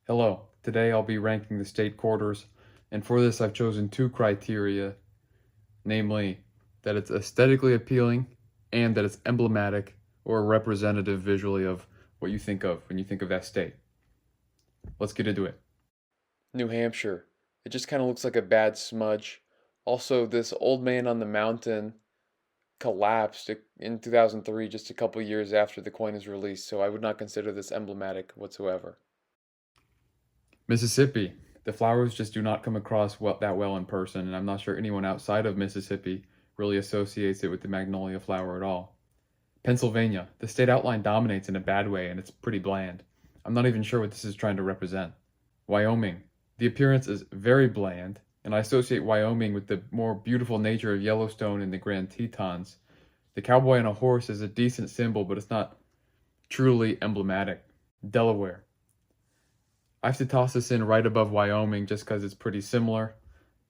Hello, today I'll be ranking the state quarters, and for this I've chosen two criteria, namely that it's aesthetically appealing and that it's emblematic or representative visually of what you think of when you think of that state. Let's get into it. New Hampshire. It just kind of looks like a bad smudge. Also, this old man on the mountain collapsed in 2003, just a couple years after the coin is released, so I would not consider this emblematic whatsoever. Mississippi. The flowers just do not come across that well in person, and I'm not sure anyone outside of Mississippi really associates it with the magnolia flower at all. Pennsylvania. The state outline dominates in a bad way, and it's pretty bland. I'm not even sure what this is trying to represent. Wyoming. The appearance is very bland, and I associate Wyoming with the more beautiful nature of Yellowstone and the Grand Tetons. The cowboy on a horse is a decent symbol, but it's not truly emblematic. Delaware. I have to toss this in right above Wyoming just because it's pretty similar,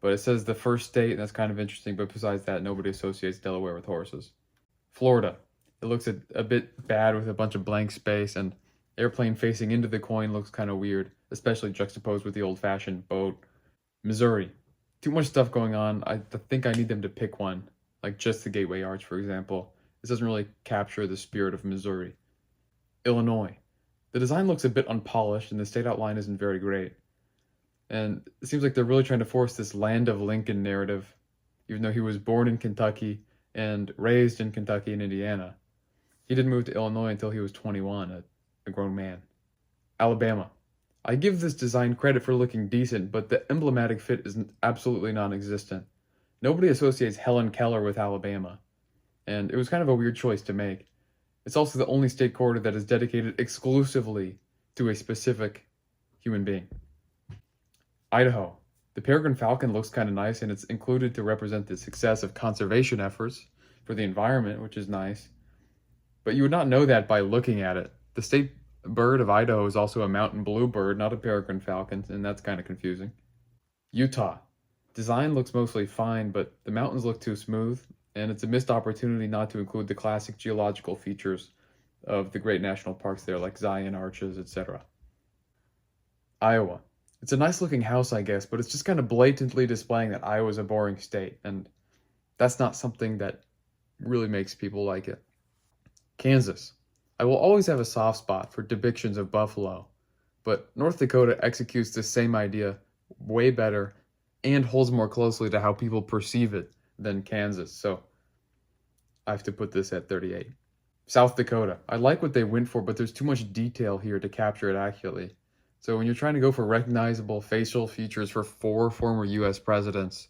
but it says the first state, and that's kind of interesting, but besides that, nobody associates Delaware with horses. Florida. It looks a bit bad with a bunch of blank space, and airplane facing into the coin looks kind of weird, especially juxtaposed with the old-fashioned boat. Missouri. Too much stuff going on. I think I need them to pick one, like just the Gateway Arch, for example. This doesn't really capture the spirit of Missouri. Illinois. The design looks a bit unpolished and the state outline isn't very great. And it seems like they're really trying to force this land of Lincoln narrative, even though he was born in Kentucky and raised in Kentucky and Indiana. He didn't move to Illinois until he was 21, a grown man. Alabama. I give this design credit for looking decent, but the emblematic fit is absolutely non-existent. Nobody associates Helen Keller with Alabama, and it was kind of a weird choice to make. It's also the only state quarter that is dedicated exclusively to a specific human being. Idaho. The peregrine falcon looks kind of nice, and it's included to represent the success of conservation efforts for the environment, which is nice. But you would not know that by looking at it. The state bird of Idaho is also a mountain bluebird, not a peregrine falcon, and that's kind of confusing. Utah. Design looks mostly fine, but the mountains look too smooth, and it's a missed opportunity not to include the classic geological features of the great national parks there, like Zion Arches, etc. Iowa. It's a nice looking house, I guess, but it's just kind of blatantly displaying that Iowa's a boring state, and that's not something that really makes people like it. Kansas. I will always have a soft spot for depictions of buffalo, but North Dakota executes the same idea way better and holds more closely to how people perceive it than Kansas, so I have to put this at 38. South Dakota. I like what they went for, but there's too much detail here to capture it accurately. So when you're trying to go for recognizable facial features for 4 former US presidents,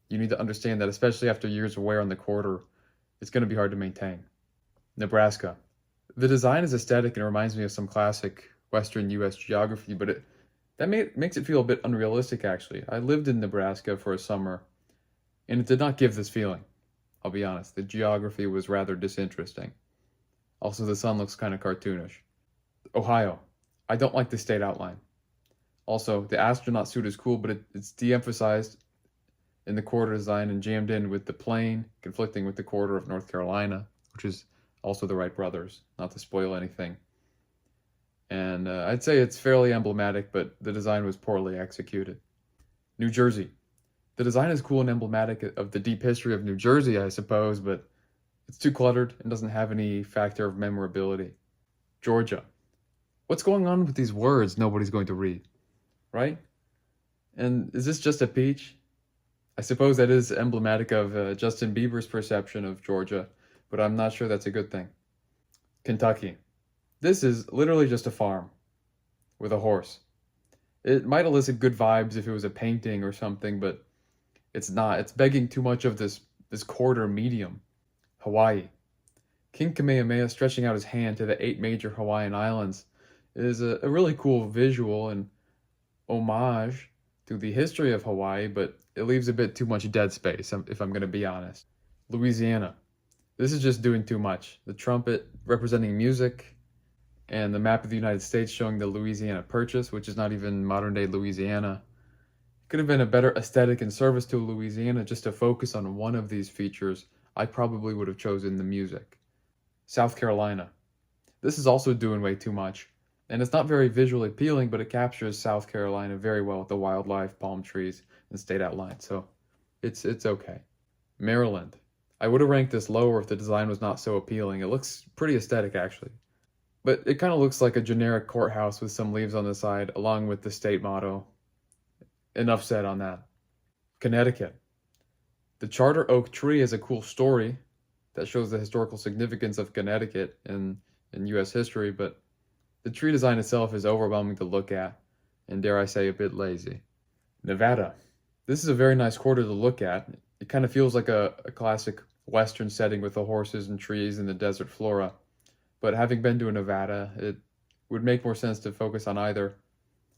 you need to understand that, especially after years of wear on the quarter, it's going to be hard to maintain. Nebraska. The design is aesthetic and reminds me of some classic Western US geography, but that makes it feel a bit unrealistic, actually. I lived in Nebraska for a summer, and it did not give this feeling. I'll be honest, the geography was rather disinteresting. Also, the sun looks kind of cartoonish. Ohio. I don't like the state outline. Also, the astronaut suit is cool, but it's de-emphasized in the quarter design and jammed in with the plane, conflicting with the quarter of North Carolina, which is also the Wright brothers, not to spoil anything. And I'd say it's fairly emblematic, but the design was poorly executed. New Jersey. The design is cool and emblematic of the deep history of New Jersey, I suppose, but it's too cluttered and doesn't have any factor of memorability. Georgia. What's going on with these words nobody's going to read, right? And is this just a peach? I suppose that is emblematic of Justin Bieber's perception of Georgia, but I'm not sure that's a good thing. Kentucky. This is literally just a farm with a horse. It might elicit good vibes if it was a painting or something, but it's not. It's begging too much of this quarter medium. Hawaii. King Kamehameha stretching out his hand to the 8 major Hawaiian islands is a really cool visual and homage to the history of Hawaii, but it leaves a bit too much dead space, if I'm going to be honest. Louisiana. This is just doing too much. The trumpet representing music, and the map of the United States showing the Louisiana Purchase, which is not even modern-day Louisiana. It could have been a better aesthetic and service to Louisiana just to focus on one of these features. I probably would have chosen the music. South Carolina. This is also doing way too much, And it's not very visually appealing, but it captures South Carolina very well with the wildlife, palm trees, and state outline. So it's okay. Maryland. I would have ranked this lower if the design was not so appealing. It looks pretty aesthetic actually. But it kind of looks like a generic courthouse with some leaves on the side, along with the state motto. Enough said on that. Connecticut. The charter oak tree is a cool story that shows the historical significance of Connecticut in U.S. history, but the tree design itself is overwhelming to look at, and dare I say, a bit lazy. Nevada. This is a very nice quarter to look at. It kind of feels like a classic Western setting with the horses and trees and the desert flora. But having been to Nevada, it would make more sense to focus on either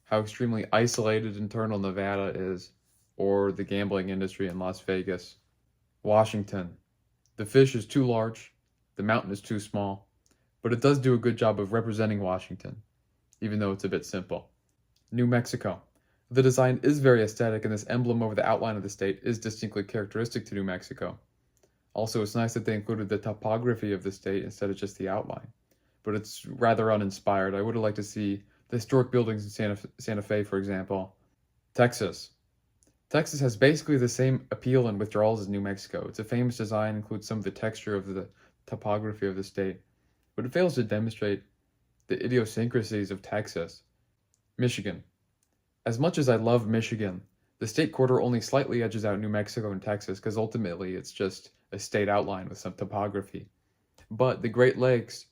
how extremely isolated internal Nevada is, or the gambling industry in Las Vegas. Washington. The fish is too large, the mountain is too small, but it does do a good job of representing Washington, even though it's a bit simple. New Mexico. The design is very aesthetic, and this emblem over the outline of the state is distinctly characteristic to New Mexico. Also, it's nice that they included the topography of the state instead of just the outline, but it's rather uninspired. I would have liked to see the historic buildings in Santa Fe, for example. Texas. Texas has basically the same appeal and withdrawals as New Mexico. It's a famous design, includes some of the texture of the topography of the state, but it fails to demonstrate the idiosyncrasies of Texas. Michigan. As much as I love Michigan, the state quarter only slightly edges out New Mexico and Texas because ultimately it's just a state outline with some topography. But the Great Lakes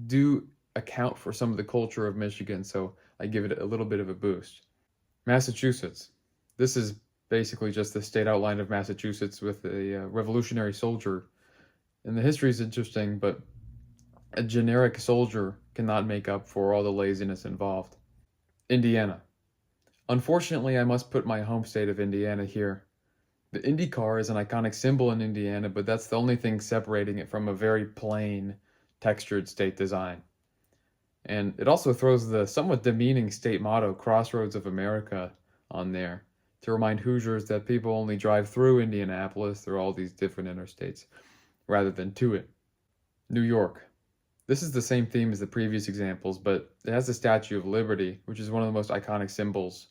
do account for some of the culture of Michigan, so I give it a little bit of a boost. Massachusetts. This is basically just the state outline of Massachusetts with a revolutionary soldier. And the history is interesting, but a generic soldier cannot make up for all the laziness involved. Indiana. Unfortunately, I must put my home state of Indiana here. The Indy car is an iconic symbol in Indiana, but that's the only thing separating it from a very plain, textured state design. And it also throws the somewhat demeaning state motto, Crossroads of America, on there to remind Hoosiers that people only drive through Indianapolis, through all these different interstates, rather than to it. New York. This is the same theme as the previous examples, but it has the Statue of Liberty, which is one of the most iconic symbols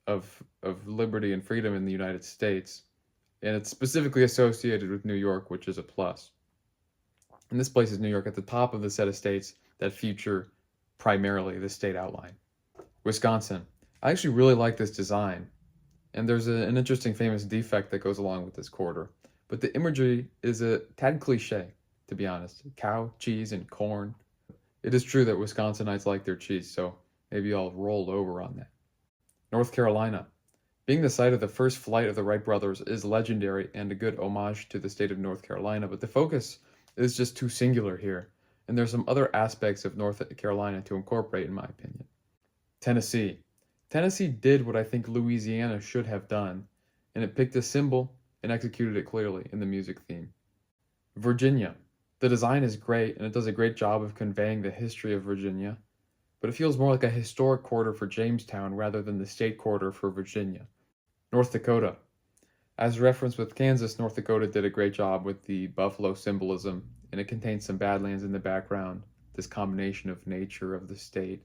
of liberty and freedom in the United States. And it's specifically associated with New York, which is a plus. And this places New York at the top of the set of states that feature primarily the state outline. Wisconsin. I actually really like this design. And there's an interesting famous defect that goes along with this quarter. But the imagery is a tad cliche, to be honest. Cow, cheese, and corn. It is true that Wisconsinites like their cheese, so maybe I'll roll over on that. North Carolina. Being the site of the first flight of the Wright brothers is legendary and a good homage to the state of North Carolina, but the focus is just too singular here, and there's some other aspects of North Carolina to incorporate in my opinion. Tennessee. Tennessee did what I think Louisiana should have done, and it picked a symbol and executed it clearly in the music theme. Virginia. The design is great, and it does a great job of conveying the history of Virginia, but it feels more like a historic quarter for Jamestown rather than the state quarter for Virginia. North Dakota. As referenced with Kansas, North Dakota did a great job with the buffalo symbolism, and it contains some badlands in the background. This combination of nature of the state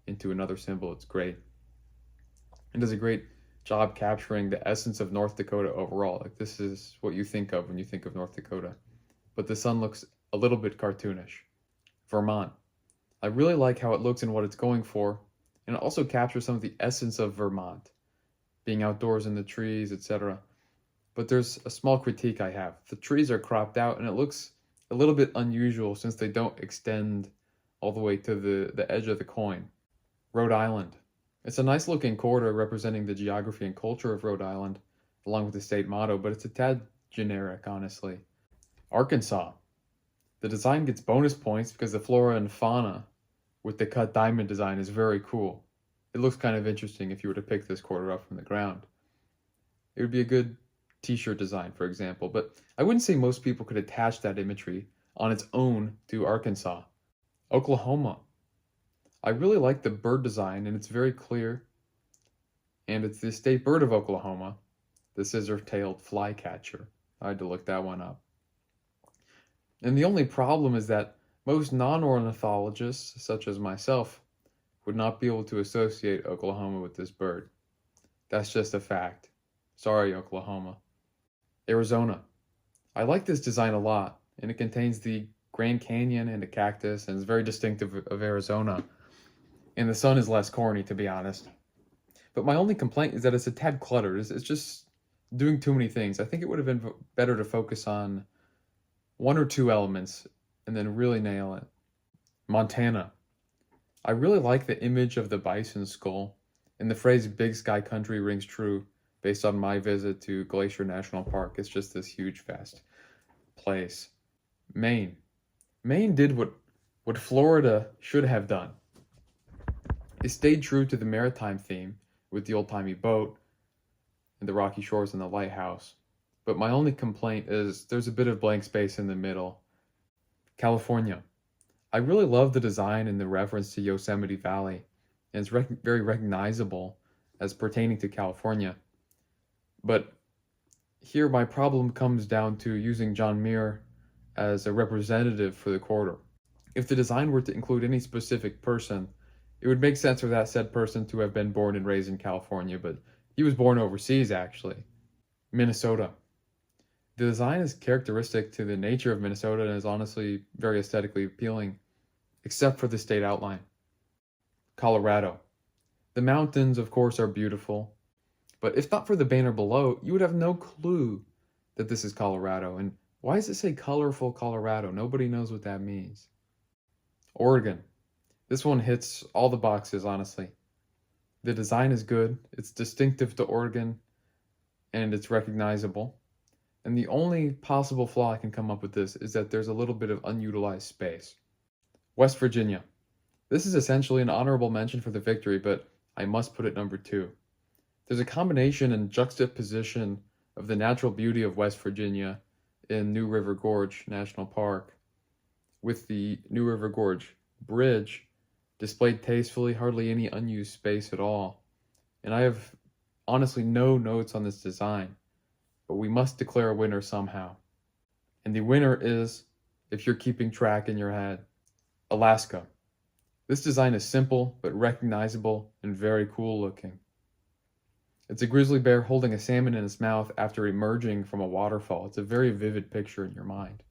into another symbol, it's great. It does a great job capturing the essence of North Dakota overall. Like, this is what you think of when you think of North Dakota. But the sun looks a little bit cartoonish. Vermont. I really like how it looks and what it's going for, and it also captures some of the essence of Vermont, being outdoors in the trees, etc. But there's a small critique I have. The trees are cropped out, and it looks a little bit unusual since they don't extend all the way to the edge of the coin. Rhode Island. It's a nice looking corridor representing the geography and culture of Rhode Island, along with the state motto, but it's a tad generic, honestly. Arkansas. The design gets bonus points because the flora and fauna with the cut diamond design is very cool. It looks kind of interesting if you were to pick this quarter up from the ground. It would be a good t-shirt design, for example, but I wouldn't say most people could attach that imagery on its own to Arkansas. Oklahoma. I really like the bird design, and it's very clear, and it's the state bird of Oklahoma, the scissor-tailed flycatcher. I had to look that one up. And the only problem is that most non-ornithologists, such as myself, would not be able to associate Oklahoma with this bird. That's just a fact. Sorry, Oklahoma. Arizona. I like this design a lot, and it contains the Grand Canyon and a cactus, and it's very distinctive of Arizona. And the sun is less corny, to be honest. But my only complaint is that it's a tad cluttered. It's just doing too many things. I think it would have been better to focus on one or two elements and then really nail it. Montana. I really like the image of the bison skull, and the phrase big sky country rings true based on my visit to Glacier National Park. It's just this huge, vast place. Maine. Maine did what Florida should have done. It stayed true to the maritime theme with the old-timey boat and the rocky shores and the lighthouse. But my only complaint is there's a bit of blank space in the middle. California. I really love the design and the reference to Yosemite Valley, and it's very recognizable as pertaining to California. But here my problem comes down to using John Muir as a representative for the corridor. If the design were to include any specific person, it would make sense for that said person to have been born and raised in California, but he was born overseas actually. Minnesota. The design is characteristic to the nature of Minnesota and is honestly very aesthetically appealing, except for the state outline. Colorado. The mountains, of course, are beautiful, but if not for the banner below, you would have no clue that this is Colorado. And why does it say colorful Colorado? Nobody knows what that means. Oregon. This one hits all the boxes, honestly. The design is good, it's distinctive to Oregon, and it's recognizable. And the only possible flaw I can come up with this is that there's a little bit of unutilized space. West Virginia. This is essentially an honorable mention for the victory, but I must put it number 2. There's a combination and juxtaposition of the natural beauty of West Virginia in New River Gorge National Park with the New River Gorge Bridge displayed tastefully, hardly any unused space at all. And I have honestly no notes on this design, but we must declare a winner somehow. And the winner is, if you're keeping track in your head, Alaska. This design is simple but recognizable and very cool looking. It's a grizzly bear holding a salmon in its mouth after emerging from a waterfall. It's a very vivid picture in your mind.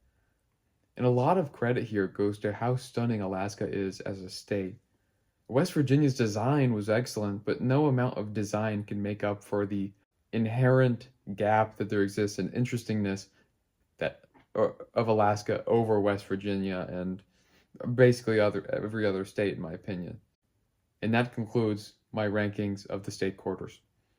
And a lot of credit here goes to how stunning Alaska is as a state. West Virginia's design was excellent, but no amount of design can make up for the inherent gap that there exists in interestingness of Alaska over West Virginia and basically every other state, in my opinion. And that concludes my rankings of the state quarters.